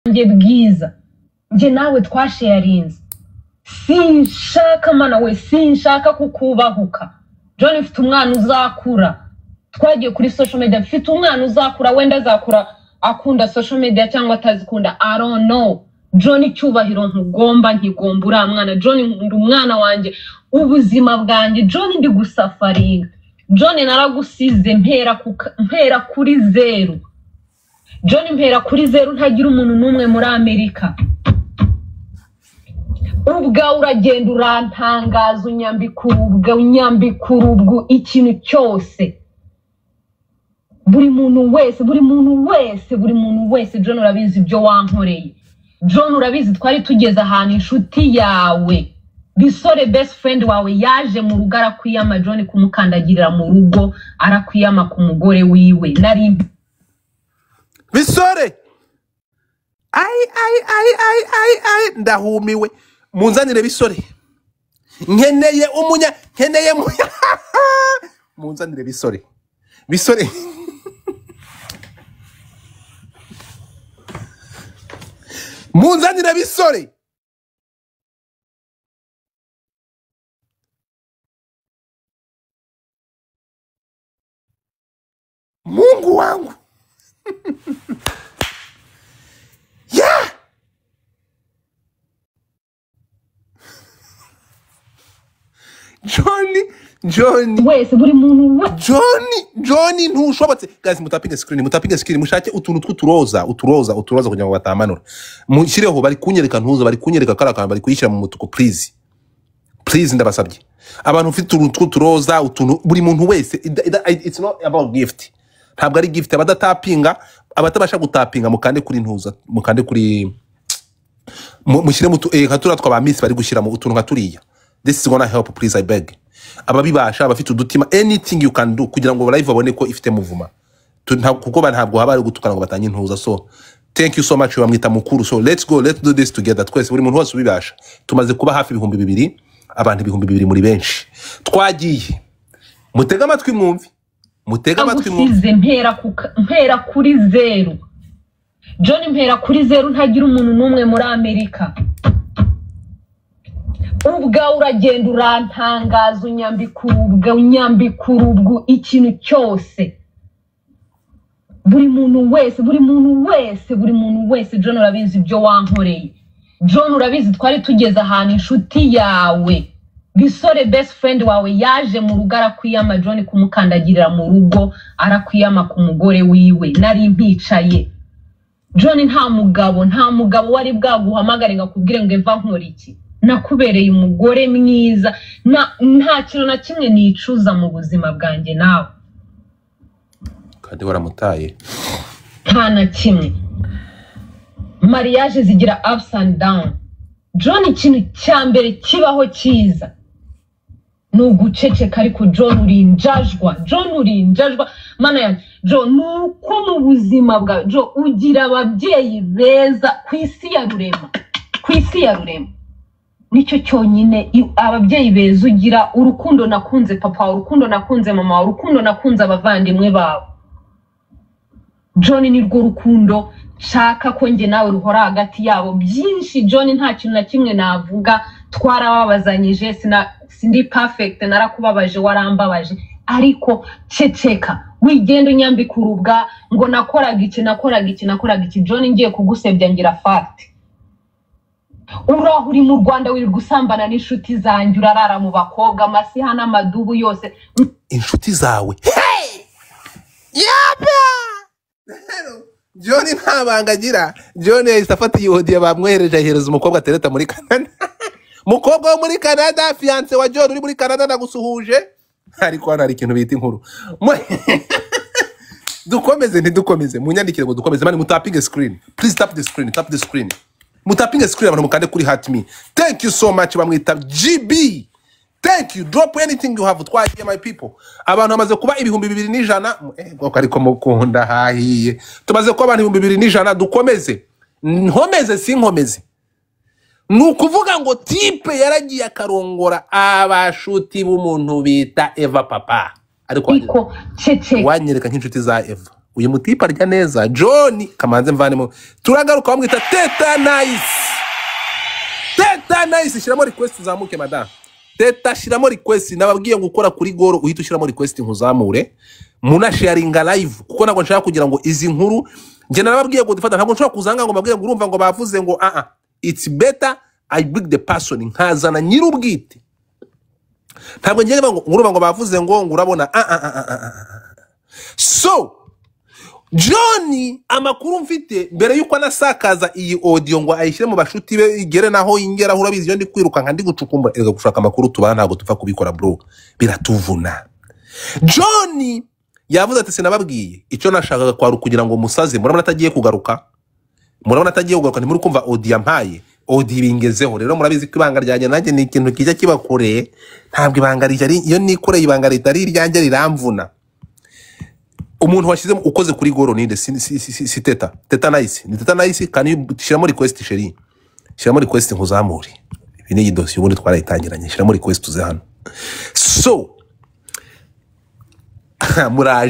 nge bwiza nge nawe twasharinze sinshaka mana we sinshaka kukubahuka John ufite umwana uzakura twagiye kuri social media ufite umwana uzakura wenda azakura akunda social media cyangwa atazikunda I don't know John icyubahiro nkugomba nkigomba uri mwana John ndi umwana wanje ubuzima bwanjye John ndi gusafaringa John naragusize mpera kuri zero John mpera kuri zero ntagira umuntu numwe muri Amerika ubwa uragenda urantangaza unyambikurubwo ikintu cyose buri muntu wese John urabizi ibyo wankoreye John urabizi twari tugeze ahantu inshuti yawe bisore best friend wawe yaje mu rugo arakwiyama John kumukandagirira mu rugo arakwiyama ku mugore wiwe nari bisore ai ndahumiwe munzanire bisore nkeneye munzanire bisore munzanire bisore Mungu wangu yeah Johnny wese buri muntu Johnny ntushobotse guys mutapinga screen mushake utuntu tw'uturoza kugira ngo batamanura mushireho bari kunyereka ntuza bari kunyereka karakana bari kuyishyira mu mutuku please ndabasabye abantu ufite utuntu tw'uturoza utuntu buri muntu wese it's not about gift ntabwo ari gift abadatapinga abatabasha gutapinga mukande kuri ntuza mukande kuri mushyire mutu hatura twaba miss bari gushyira mu utuntu ngaturiya this is gonna help please I beg ababibasha abafite udutima anything you can do kugira ngo live babone ko ifite muvuma kuko ntabwo haba ari gutukana ngo batanye ntuza so thank you so much bamwita makuru so let's do this together twese buri muntu wose ubibasha tumaze kuba hafi 2,000 abantu 2,000 muri benshi twagiye mutega amatwi mwumvi mpera kuri zero John mpera kuri zero ntagira umuntu numwe muri Amerika ubwa uragenda urantangaza unyambikurubwo ikintu cyose buri muntu wese John urabizi ibyo wankoreye John urabizi twari tugeze ahantu inshuti yawe bisore best friend wawe yaje mu rugo arakwiyama John kumukandagirira mu rugo arakwiyama ku mugore wiwe nari mpicaye John nta mugabo wari bwaguhamagare ngakubwire ngo mva nkora iki nakubereye umugore mwiza nta kintu na kimwe nicuza mu buzima bwanjye nawe kandi waramutaye nta na kimwe mariage zigira ups and down John ikintu cyambere kibaho cyiza nuguceceka ariko John urinjajwa mana yanjye John nuko mu buzima bwa John ugira ababyeyi beza ku isi ya rurema nicyo cyonyine ababyeyi beza ugira urukundo nakunze papa urukundo nakunze mama urukundo nakunze abavandimwe bawe John ni rwo rukundo shaka ko nge nawe ruhora hagati yabo byinshi John nta kintu na kimwe navuga twarababazanyije sindi perfect narakubabaje warambabaje ariko ceceka wigenda unyambikurubwa ngo nakoraga iki John ngiye kugusebya ngira fact uri mu Rwanda wiri gusambana n'inshuti zanjye urarara mu bakobwa amasiha n'amadubu yose inshuti zawe yaba John ntabangagira John yisafata yihodiye bamwereje ahereza umukobwa atereta muri Canada mukobwa wo muri Canada fiance wa John uri muri Canada nagusuhuje ariko hano hari ikintu bita inkuru dukomeze munyandikire ngo dukomeze mani mutapinge screen please tap the screen mutapinge screen abantu mukande kuri heart me thank you so much bamwita GB thank you drop anything you have twagiye my people abantu bamaze kuba 2,200 bwoko ariko mukunda hahiye tumaze kuba abantu 2,200 dukomeze sinkomeze nukuvuga ngo type yaragiye akarongora abashuti b'umuntu bita Eva papa ariko cece wanyereka nk'inshuti za Eva uyu mutipa arya neza John kamanze mvanemo turagaruka bamwita Teta Nice shiramo request uzamuke madam Teta shiramo request nababwiye gukora kuri goro uhita ushiramo request nkuzamure muna sharinga live kuko nako nshaka kugira ngo izi nkuru nge nababwiye ngo dufata ntabwo nshaka kuzanga ngo mbabwiye ngo urumva ngo bavuze ngo it's better I bring the person nkazana nyirubwite ntabwo ngiye ngo urumva ngo bavuze ngo urabona so Johnny amakuru mfite mbere yuko anasakaza iyi audio ngo ayishyire mu bashuti be igere naho ingera aho urabizi yo ndi kwiruka nka ndi gucukumbura ega gushaka amakuru tubana ntabwo tupfa kubikora bro biratuvuna Johnny yavuze ati sinababwiye icyo nashakaga kwa kugira ngo musaze murabona atagiye kugaruka ntimuri kumva audio yampaye audio bingezeho rero murabizi ko ibanga ryanjye nanjye ni ikintu kijya kibakoreye ntabwo ibanga rijari iyo nikoreye ibanga ritari ryanjye riramvuna umuntu washize ukoze kuri goro ninde si Teta Nice ni Teta Nice kandi shiramo request sheri shiramo request nkuzamure ibi ni idosiye ubundi twarayitangiranye shiramo request uze hano so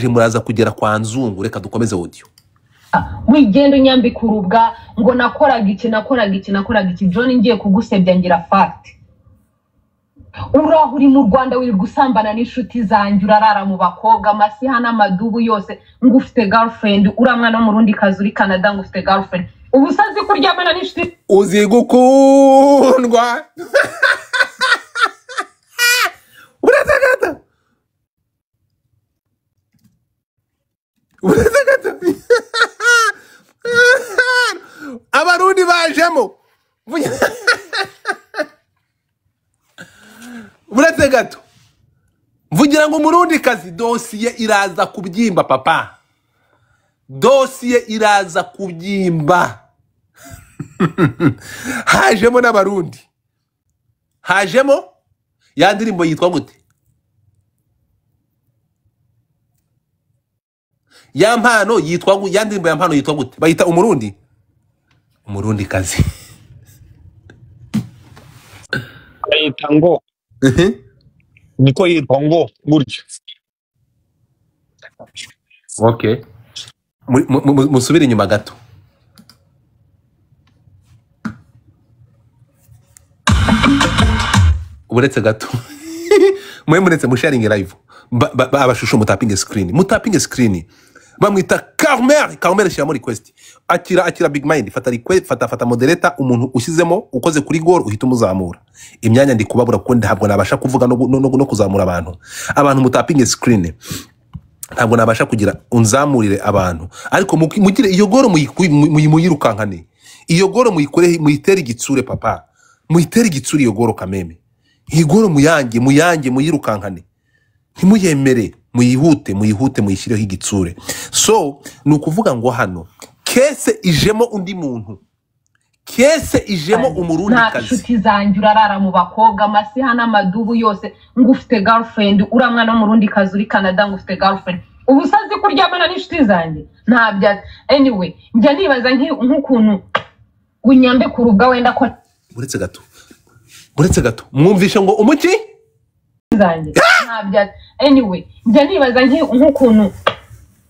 muraza kugera kwa nzungu reka dukomeze audio wigenda unyambika urubwa ngo nakoraga iki John ngiye kugusebya ngira fact uraho uri mu Rwanda wirirwa usambana n'inshuti zanjye urarara mu bakobwa amasiha n'amadubu yose ngo ufite girlfriend uramwana wo mu rundi kazi uri Canada ngo ufite girlfriend ubusazi kuryamana n'inshuti uzi gukundwa uratagata abarundi bajemo buretse gato mvugira ngo umurundi kazi dosiye iraza kubyimba papa dosiye iraza kubyimba hajemo n'abarundi hajemo ya ndirimbo yitwa gute ya mpano yitwa ya ndirimbo ya mpano yitwa gute bayita umurundi kazi bayita ngo niko yitwa ngo gutyo okay musubire inyuma gato uburetse gato muretse musharing live abashusho mutapinge screen bamwita Carmel shiramo request akira big mind fata request fata moderator umuntu ushyizemo ukoze kuri goro uhita umuzamura imyanya ndi kubabura kuko ntabwo nabasha kuvuga no kuzamura abantu mutapinge screen ntabwo nabasha kugira unzamurire abantu ariko mugire iyo goro muyirukankane iyo goro muyitere igitsure papa muyitere igitsure iyo goro kameme iyi goro muyange muyirukankane ntimuyemere muyihute muyishyireho igitsure so ni ukuvuga ngo hano kese ijemo undi muntu kese ijemo umurundi kazi inshuti zanjye urarara mu bakobwa amasiha n'amadubu yose ngo ufite girlfriend uramwana wo mu rundi kazi uri Canada ngo ufite girlfriend ubusazi kuryamana n'inshuti zanjye ntabya anyway njya nibaza nk'ukuntu unyambe ku rubwa wenda ko buretse gato mwumvishe ngo umuki zanjye ntabya anyway njya nibaza nk'ukuntu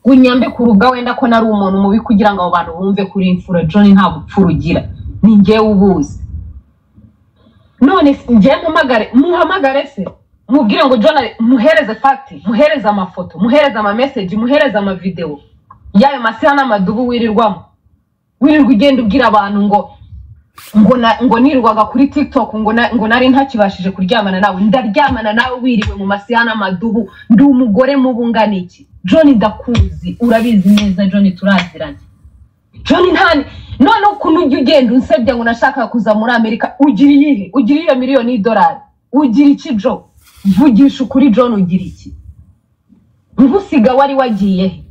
unyambe ku rubwa wenda ko nari umuntu mubi kugira ngo abo bantu bumve kuri imfura John nta bupfura ugira ni njye ubuzi none njye muhamagare se mubwire ngo John muhereze fact muhereze amafoto muhereze ama message muhereze ama video yayo masiha n'amadubu wirirwa ugenda ubwira abantu ngo nirwaga kuri TikTok ngo nari ntakibashije kuryamana nawe ndaryamana nawe wiriwe mu masiha n'amadubu ndi umugore mubungana iki John ndakuzi urabizi neza John turaziranye John ntani none ukuntu ugenda unsebya ngo nashaka kuza muri Amerika ugira miliyoni $1 ugira iki Jo vugisha ukuri John ugira iki ngusiga wari wagiye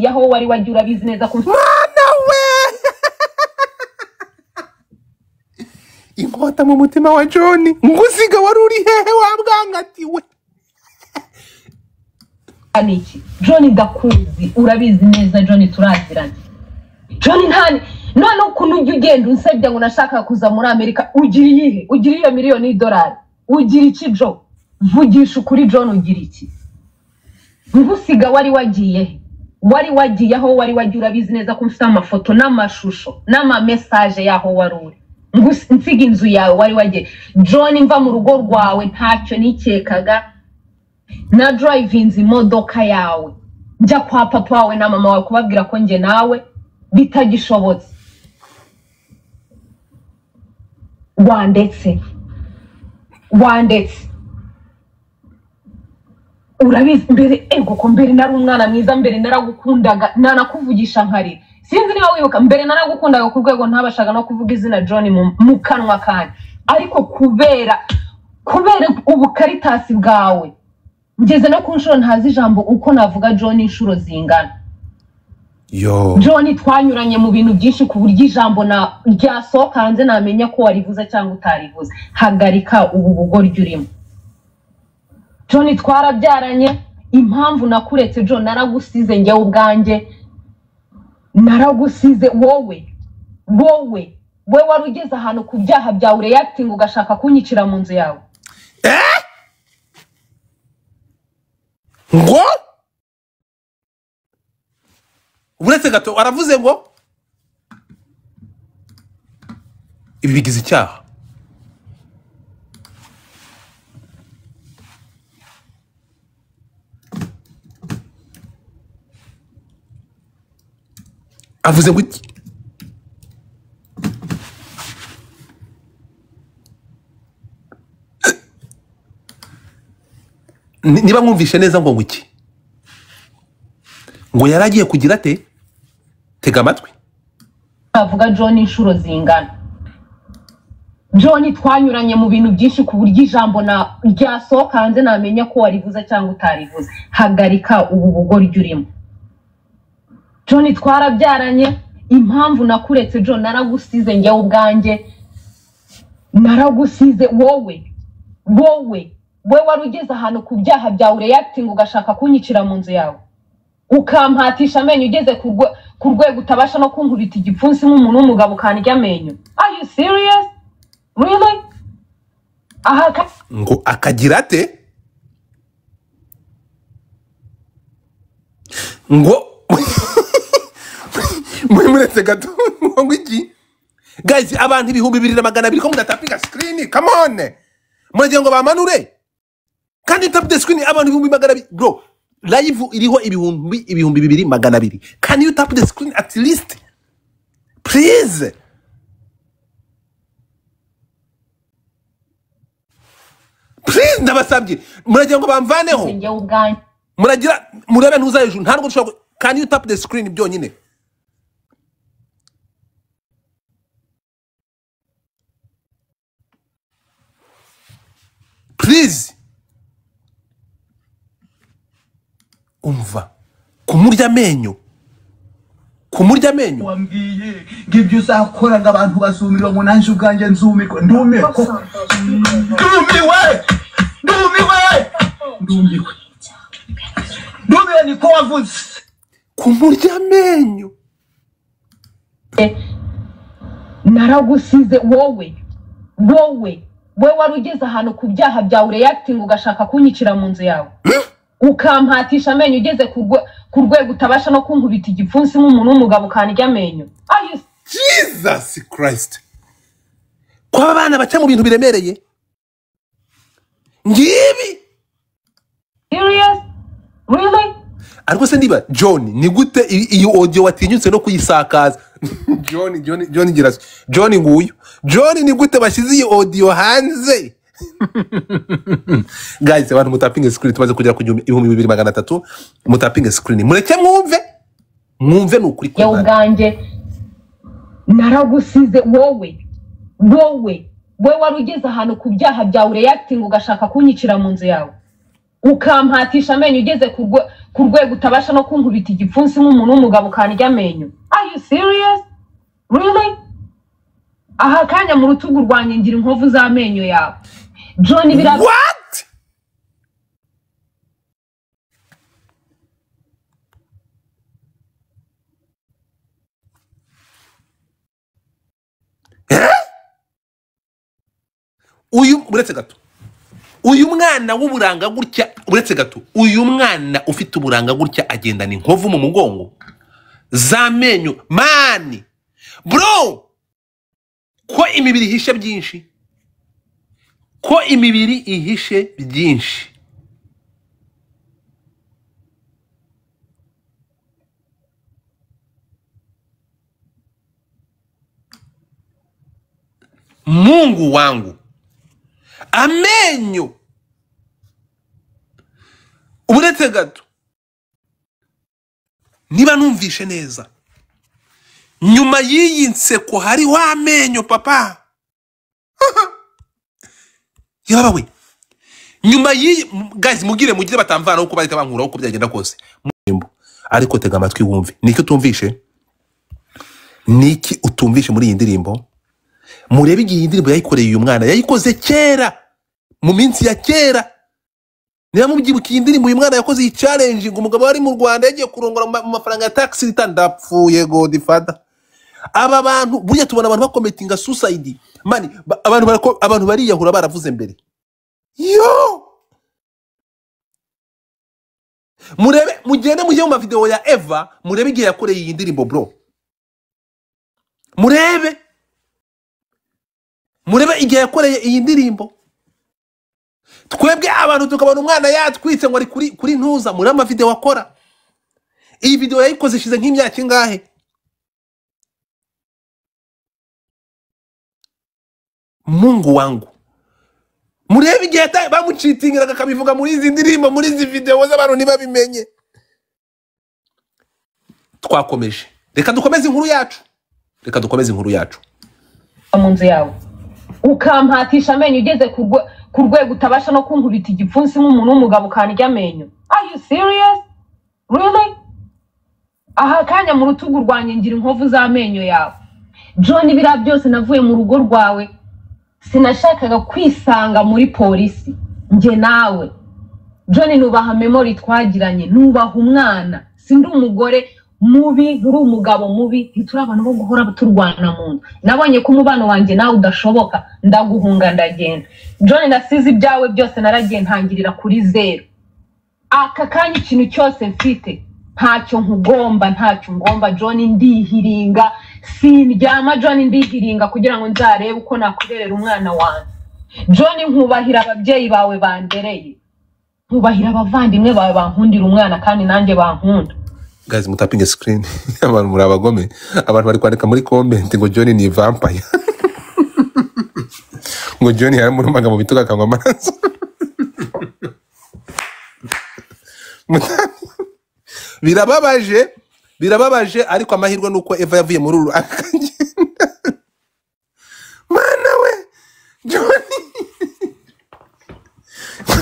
aho wari wagiye urabizi neza ko inkota mu mutima wa John ngusiga wari uri hehe wabwangatiwe aniki John ndakuzi urabizi neza John turaziranye John ntani none ukuntu ugenda unsebya ngo nashaka kuza muri Amerika ugira miliyoni $1 ugira iki Jo vugisha ukuri John ugira iki ngusiga wari wagiye wari wagiye aho wari wagiye urabizi neza ko mfite amafoto n'amashusho n'amamessage yaho wari uri nsiga inzu yawe wari wagiye John mva mu rugo rwawe ntacyo nikekaga na drivinze imodoka yawe njya kwa papa wawe na mama wawe kubabwira ko nge nawe bitagishobotse wandetse urabizi mbere ego ko mbere nari umwana mwiza mbere naragukundaga nanakuvugisha nkari sinzi niba wibuka mbere naragukundaga ku rwego ntabashaga no kuvuga izina John mu kanwa kanje ariko kubera ubukaritasi bwawe ngeze no ku nshuro ntazi ijambo uko navuga John inshuro zingana John twanyuranye mu bintu byinshi ku buryo ijambo na ryasohoka hanze namenya ko warivuze cyangwa utarivuze hagarika ubu bugoryi urimo John twarabyaranye impamvu nakuretse John naragusize njyewe ubwanjye naragusize wowe wari ugeze ahantu ku byaha byawe reacting ugashaka kunyicira mu nzu yawe ngo uretse gato aravuze ngo ibi bigize icyaha avuze ngo iki niba mwumvishe neza ngo iki ngo yaragiye kugira ate tega amatwi avuga John inshuro zingana John twanyuranye mu bintu byinshi ku buryo ijambo na ryasohoka hanze namenya ko warivuze cyangwa utarivuze hagarika ubu bugoryi urimo John twarabyaranye impamvu nakuretse John naragusize njyewe ubwanjye naragusize wowe wari ugeze ahantu ku byaha byawe reacting ugashaka kunyicira mu nzu yawe ukampatisha amenyo ugeze ku rwego utabasha no kunkubita igipfunsi nk'umuntu w'umugabo ukandya amenyo. Are you serious? Really? Ngo akagira ate ngo muretse gato ngo iki guys abantu 2200 ko mudatapika screen come on mwagiye ngo bamanure kandi tap the screen abantu 2200 bro live iriho ibihumbi 2200 can you tap the screen at least please please ndabasabye muragira ngo bamvaneho muragira murebe ntuza hejuru nta nubwo dushobora can you tap the screen byonyine please umva kumurya amenyo wambwiye ngibyo uzakora ngo abantu bazumirwa ngo nanje ubwanjye nzumirwa ndumiwe niko wavuze kumurya amenyo naragusize wowe wari ugeze ahantu ku byaha byawe reacting ugashaka kunyicira mu nzu yawe ukampatisha amenyo ugeze ku rwego utabasha no kunkubita igipfunsi nk'umuntu w'umugabo ukandya amenyo. Jesus Christ kwa bana baca mu bintu biremereye ngibi serious really ariko se ndiba John ni gute iyo audio watinyutse no kuyisakaza John girasi John nguyu John ni gute bashize iyi audio hanze guys abantu mutapinga screen tumaze kugera ku 2300 mutapinga screen mureke mwumve n'ukuri kwa ubwanjye naragusize wowe wari ugeze ahantu ku byaha byawe reacting ugashaka kunyicira mu nzu yawe ukampatisha amenyo ugeze ku rwego utabasha no kunkubita igipfunsi nk'umuntu w'umugabo ukandya amenyo. Are you serious really aha kanya mu rutugu rwanye ngira inkovu z'amenyo yawe John birabe what uyu uretse gato uyu mwana w'uburanga gutya uretse gato uyu mwana ufite uburanga gutya agendana inkovu mu mugongo zamenyo mani bro ko imibiri ihishe byinshi ko imibiri ihishe byinshi Mungu wangu amenyo uretse gato niba numvishe neza nyuma y'iyi nseko hariho amenyo papa yabawe nyuma y'iyi guys mugire batamvana uko bahita bankura uko byagenda kose ariko tega amatwi wumve niki utumvishe niki utumvishe muri iyi ndirimbo murebe igihe indirimbo yayikoreye uyu mwana yayikoze kera mu minsi ya kera niba mubyibukiye indirimbo uyu mwana yakoze iyi challenge ngo umugabo wari mu Rwanda yagiye kurongora mu mafaranga ya taxi ritandapfuye godfather aba bantu burya tubona abantu bakometinga suicide mani abantu bariyahura baravuze mbere yo murebe mugende mujye mu video ya Eva murebe igihe yakoreye iyi ndirimbo bro murebe igihe yakoreye iyi ndirimbo twebwe abantu tukabona umwana yatwitse ngo ari kuri ntuza muri ama video akora iyi video yayikoze ishize nk'imyaka ingahe Mungu wangu murebe igihe bamucitingiraga akabivuga muri izi ndirimbo muri izi video z'abantu ntibabimenye twakomeje reka dukomeze inkuru yacu mu nzu yawe ukampatisha amenyo ugeze ku rwego utabasha no kunkubita igipfunsi nk'umuntu w'umugabo ukanirya amenyo. Are you serious? Really? Aha kanya mu rutugu rwanjye ngira inkovu z'amenyo yawe. John ibira byose navuye mu rugo rwawe sinashakaga kwisanga muri polisi nje nawe. John nubaha memory twagiranye nubaha umwana sindi umugore mubi uri umugabo mubi ntituri abantu bo guhora turwana mu nabonye ko umubano wanjye nawe udashoboka ndaguhunga ndagenda. John ndasize ibyawe byose naragiye ntangirira kuri zero. Aka kanya ikintu cyose mfite ntacyo ngomba John ndihiringa sindyama John ndihiringa kugira ngo nzarebe uko nakurerera umwana wanjye. John nkubahira ababyeyi bawe bandereye nkubahira abavandimwe bawe bankundira umwana kandi nanjye bankunda. Guys mutapinge screen abantu muri abagome abantu bari kwandika muri comment ngo John ni vampire ngo John yaramurumaga mu bituga akanywa amaraso birababaje ariko amahirwe nuko Eva yavuye muri uru akagenda mana we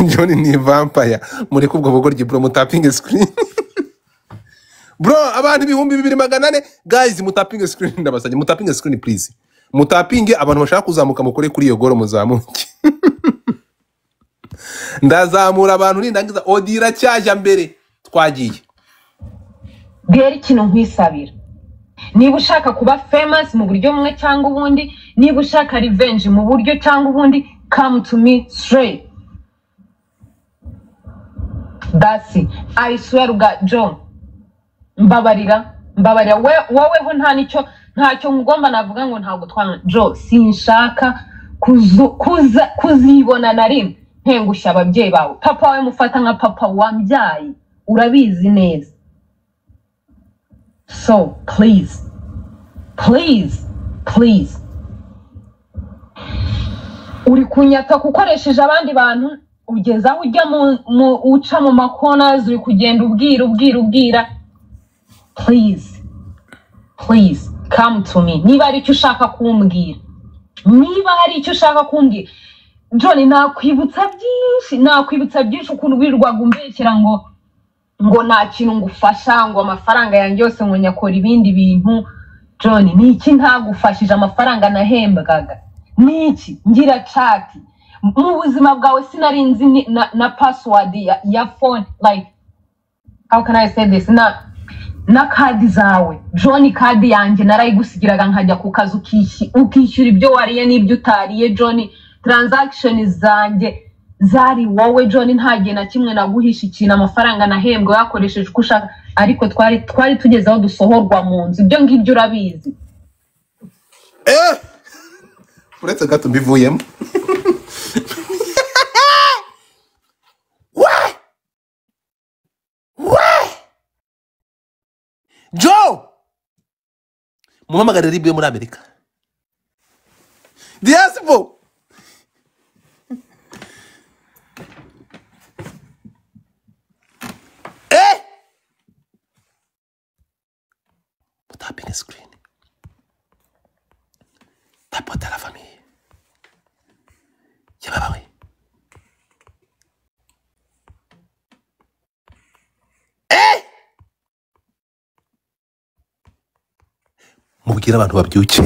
John ni vampire muri kubwo bugoryi bro mutapinge screen bro abantu 2400 guys mutapinge screen ndabasanye mutapinge screen please mutapinge abantu bashaka kuzamuka mukore kuri iyo goro muzamuke ndazamura abantu nindangiza odira cyajya mbere twagiye bwera ikintu nkwisabira niba ushaka kuba famous mu buryo bumwe cyangwa ubundi niba ushaka revenge mu buryo cyangwa ubundi come to me straight. That's it. I swear to God John mbabarira wowe ho ntacyo ngomba navuga ngo ntabwo twana Jo sinshaka kuzibona na rimwe ntengushya ababyeyi bawe papa we mufata nka papa wambyaye urabizi neza. So please uri kunyata kukoresheje abandi bantu ugeza aho ujya uca mu makona uri kugenda ubwira please come to me niba hari icyo ushaka kumbwira John nakwibutsa byinshi ukuntu wirwaga umbekera ngo nta kintu ngufasha ngo amafaranga yanjye yose ngo nyakora ibindi bintu. John niki ntagufashije amafaranga nahembwaga niki ngira chat mu buzima bwawe sinarinzi na password ya phone like how can I say this na kadi zawe John kadi yanjye narayigusigiraga nkajya ku kazu ukishyura ibyo wariye n'ibyo utariye John transaction zanjye zari wowe John ntagiye na kimwe naguhisha ikintu amafaranga nahembwe yakoresheje uko ushaka ariko twari tugezeho dusohorwa mu nzu ibyo ngibyo urabizi uretse gato mbivuyemo Joe muhamagara Ribi muri Amerika diaspora tapping screen tapote la famille yabawe mubwira abantu babyuke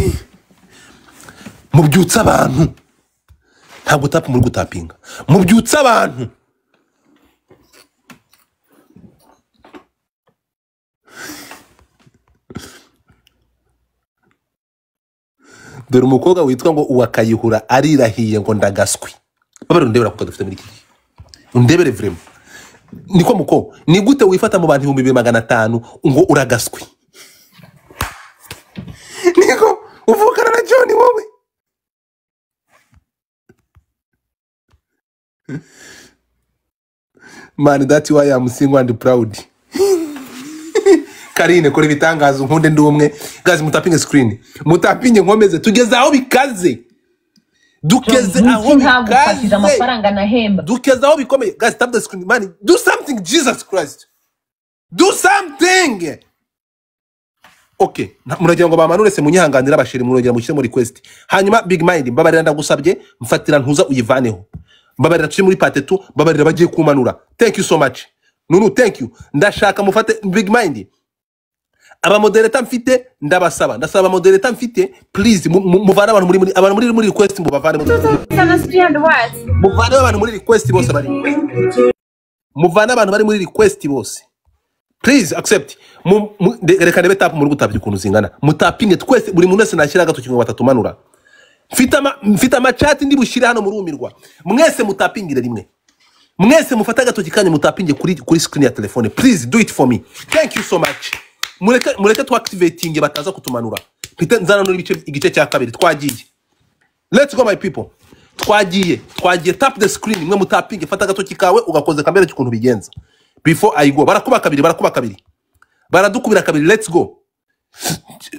mubyutsa abantu ntabwo tap muri gutapinga mubyutsa abantu dore umukobwa witwa ngo uwakayihura arirahiye ngo ndagaswi babare ndebera kuko dufite muri iki undebere vraiment niko muko ni gute wifata mu bantu 2500 ngo uragaswi niko uvukana na John wowe man that's why I'm single and proud Karine kuri bitangazo nkunde ndi umwe guys mutapinge screen mutapinge nkomeze tugeze aho bikaze dukeze aho bikaze amafaranga nahemba dukeze aho bikomeye guys tap the screen man do something Jesus Christ do something okay muragira ngo bamanurese munyihanganira abashiri murongera mushyire muri request hanyuma big mind mbabarira ndagusabye mfatira ntuza uyivaneho mbabarira turi muri part 2 mbabarira bagiye kumanura thank you so much nunu thank you ndashaka mufate big mind aba moderator mfite ndabasaba ndasaba moderator mfite please muvana abantu muri request ngo bavane muvana abantu muri request bose bari muvana abantu bari muri request bose please accept reka nebe tap muri gutapira ukuntu zingana mutapinge twese buri muntu wese nashyira gato kimwe batatumanura mfite amachat ndi bushire hano murumirwa mwese mutapingire rimwe mwese mufata gato kikanye mutapinge kuri screen ya telefone please do it for me thank you so much mureke tu activating bataza kutumanura mpite nzana no igice cya kabiri twagiye let's go my people twagiye tap the screen mwe mutapinge fata gato kikawe ugakoze kamera cy'ukuntu bigenza before I go barakuba kabiri baradukubira kabiri let's go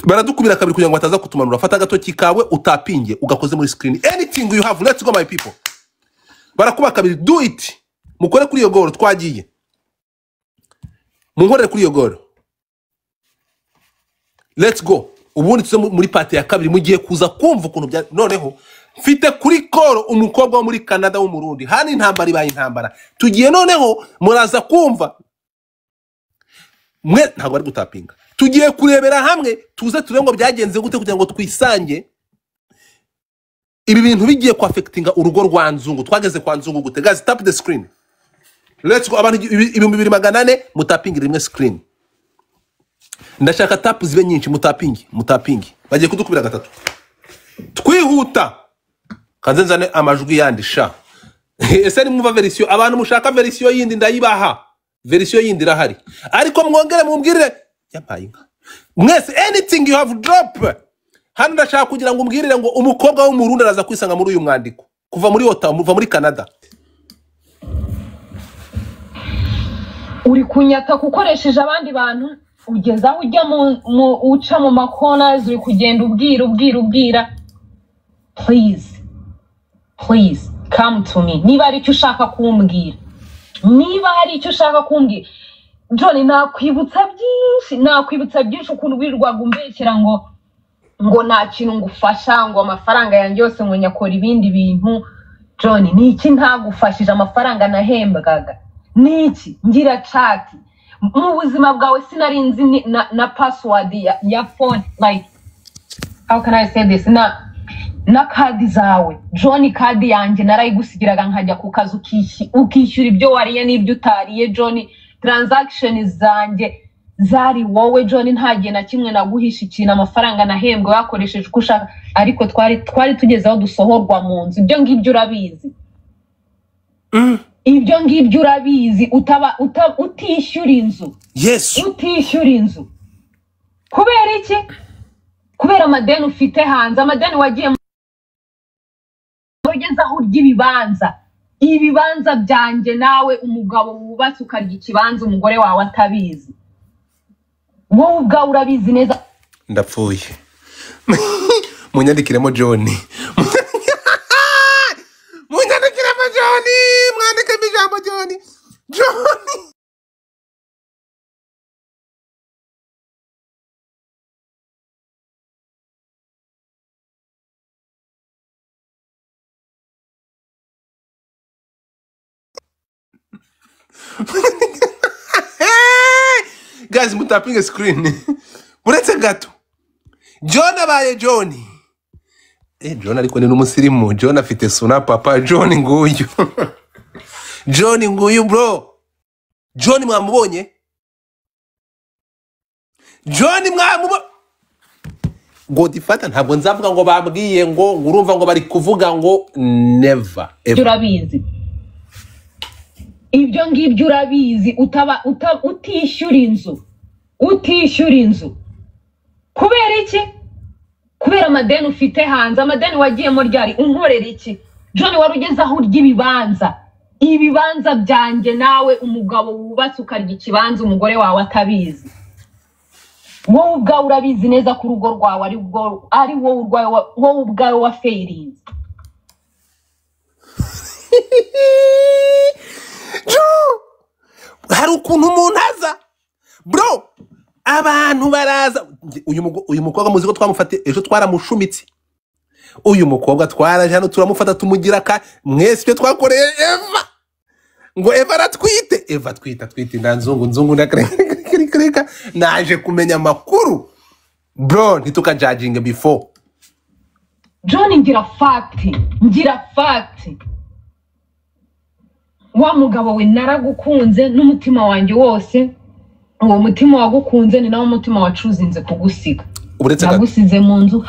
baradukubira kabiri kugira ngo bataza kutumanura fata gato kikawe utapinge ugakoze muri screen anything you have let's go my people barakuba kabiri do it mukore kuri iyo goro twagiye munkorere kuri iyo goro let's go ubundi tuze muri party ya kabiri mugiye kuza kumva ukuntu bya noneho mfite kuri koro umukobwa wo muri Canada w'umurundi hani intambara ibaye intambara tugiye noneho muraza kumva mwe ntabwo ari gutapinga tugiye kurebera hamwe tuze turengo byagenze gute kugira ngo twisange ibi bintu bigiye ku affectinga urugo rwa Nzungu twageze kwa Nzungu gute guys tap the screen let's go abantu 2400 mutapingira rimwe screen ndashaka tap zibe nyinshi mutapingi bagiye kudukubira gatatu twihuta kanze nzane amajwi yandisha ese ni mwumva version abantu mushaka version yindi ndayibaha version yindi irahari ariko mwongere mumbwirire yabaye inka mwese anything you have drop hano ndashaka kugira ngo umbwirire ngo umukobwa wo mu Burundi araza kwisanga muri uyu mwandiko kuva muri muva muri Canada uri kunyata kukoresheje abandi bantu ugeza ujya uca mu macorners uri kugenda ubwira please come to me niba ari icyo ushaka kumbwira John nakwibutsa byinshi ukuntu wirirwaga umbekera ngo nta kintu ngufasha ngo amafaranga yanjye yose ngo nyakora ibindi bintu John niki ntagufashije amafaranga nahembwaga niki ngira chat mu buzima bwawe sinarinzi na password ya phone like how can I say this na kadi zawe John kadi yanjye narayigusigiraga nkajya ku kazu ukishyura ibyo wariye n'ibyo utariye John transactions zanjye zari wowe John ntagiye na kimwe naguhisha ikintu amafaranga nahembwe yakoresheje uko ushaka ariko twari tugezeho dusohorwa mu nzu ibyo ngibyo urabizi ibyo ngibyo urabizi utishyura inzu. Yes. Utishyura inzu kubera iki? Kubera amadeni ufite hanze, amadeni wagiye kugezaho ry'ibibanza. Ibibanza byanjye nawe umugabo wubatse ukarya ikibanza umugore wawe atabizi. Wowe ubwawe urabizi neza. Ndapfuye. Munyandikiremo John. Munyandikiremo John. Mwandike ijambo John. John. Guys, mutapinga screen. Uretse gato. John abaye John. John ariko ni n'umusirimu. John afite suna papa. John nguyu. John nguyu bro. John mwamubonye? John mwamubonye? Godifata ntabwo nzavuga ngo babwiye ngo urumva ngo bari kuvuga ngo never ever. Urabizi. Ibyo ngibyo urabizi utishyura inzu. Utishyura inzu kubera iki? Kubera amadeni ufite hanze, amadeni wagiyemo ryari. Unkorera iki? John warugezaho ry'ibibanza. Ibibanza byanjye nawe umugabo wubatse ukarya ikibanza umugore wawe atabizi. Wowe ubwawe urabizi neza ko urugo rwawe ari wowe ubwawe wa failinze. Hari ukuntu umuntu aza bro, abantu baraza. Uyu mukobwa muzi ko twamufate ejo twaramushumitse. Uyu mukobwa twaraje hano turamufata tumugira ka mwese byo twakoreye Eva. Ngo Eva aratwite. Eva twita ndanzungu nakreka naje kumenya makuru. Bro, ntitukajudging before. John ngira fact. Wa mugabo we naragukunze n'umutima wanjye wose. Uwo mutima wagukunze ni nawo mutima wacuzinze kugusiga. Nagusize mu nzu.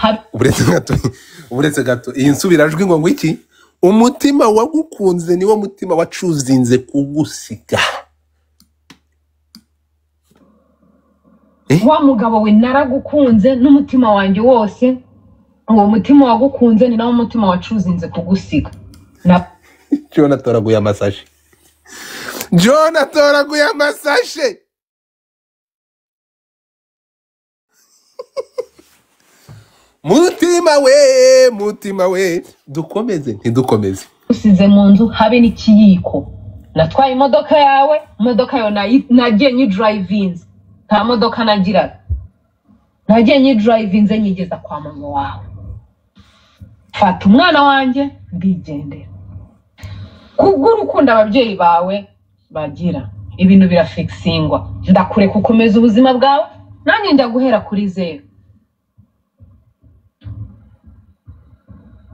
Uretse gato iyi nsubirajwe ngo iki? Umutima wagukunze niwo mutima wacuzinze kugusiga. Wa mugabo we naragukunze n'umutima wanjye wose. Uwo mutima wagukunze ni nawo mutima wacuzinze kugusiga. John atoraguye amasashe. Mutima we dukomeze ntidukomeze. Usize mu nzu habe n'ikiyiko. Natwaye imodoka yawe, imodoka yo nagiye nyi drivinze. Nta modoka nagira. Nagiye nyi drivinze nyigeza kwa mama wawe. Fata umwana wanjye ndigendera. Kubw'urukundo ababyeyi bawe bagira. Ibintu birafixingwa. Ndakureka ukomeza ubuzima bwawe, nanjye ndaguhera kuri zero.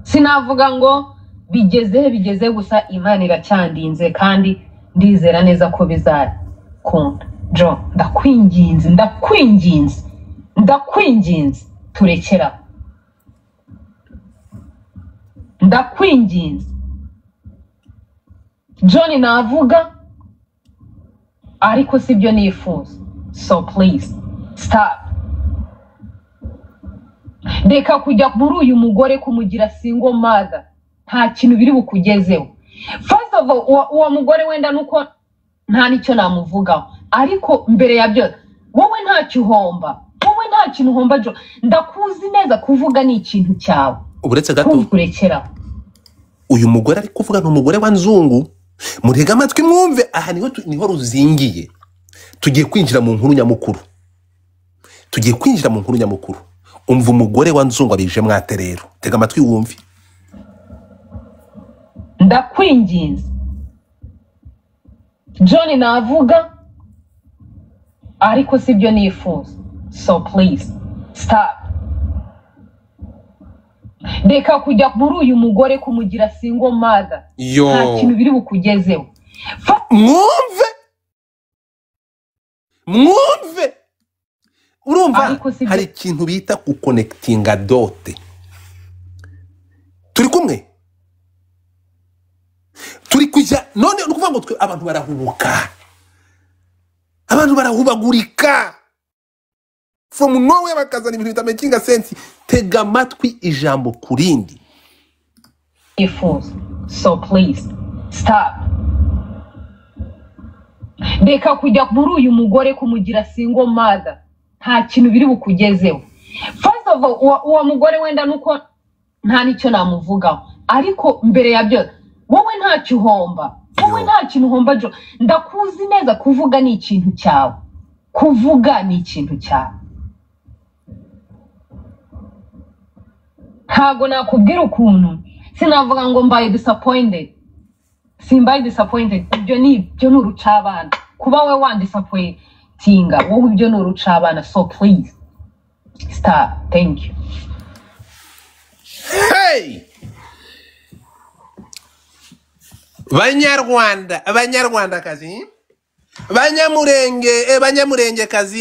Sinavuga ngo bigeze gusa Imana iracyandinze kandi ndizera neza ko bizakunda. John, ndakwinginze turekera. Ndakwinginze. John navuga ariko sibyo nifuza. So please stop. Reka kujya muri uyu mugore kumugira single mother. Nta kintu biri bukugezeho. First of all, uwo mugore wenda nuko nta nicyo namuvugaho. Ariko mbere ya byo wowe ntacyo uhomba. Wowe nta kintu uhomba John. Ndakuzi neza kuvuga ni ikintu cyawe. Uretse gato kurekera. Uyu mugore ari kuvuga n'umugore wa nzungu. Murega amatwi mwumve, aha niho ruzingiye. Tugiye kwinjira mu nkuru nyamukuru. Umva umugore wa nzungu abije mwate rero. Tega amatwi wumve. Ndakwinginze. John navuga ariko sibyo nifuza. So please stop. Reka kujya muri uyu mugore kumugira single mother. Nta kintu biri bukugezeho. Mwumve. Urumva hari ikintu bita ku connectinga dote. Turi kumwe? Turi kujya no ukuvuga ngo twe abantu barahubuka, abantu barahubagurika from nowhere bakazana ibintu bitamakinga sense. Tega amatwi ijambo kurindi. Wifuza. So please stop. Reka kujya muri uyu mugore kumugira single mother, nta kintu biri bukugezeho. First of all, uwo mugore wenda nuko nta nicyo namuvugaho, ariko mbere ya byo wowe ntacyo uhomba, wowe nta kintu uhomba jo. Ndakuzi neza, kuvuga ni ikintu cyawe, kuvuga ni ikintu cyawe. Ntago nakubwira ukuntu sinavuga ngo mbaye disappointed, simbaye disappointed. Ibyo ni urucabana, kuba we wan disappointinga wowe, ibyo ni urucabana. So please stop. Thank you. Hey, Abanyarwanda kazi, Banyamurenge kazi.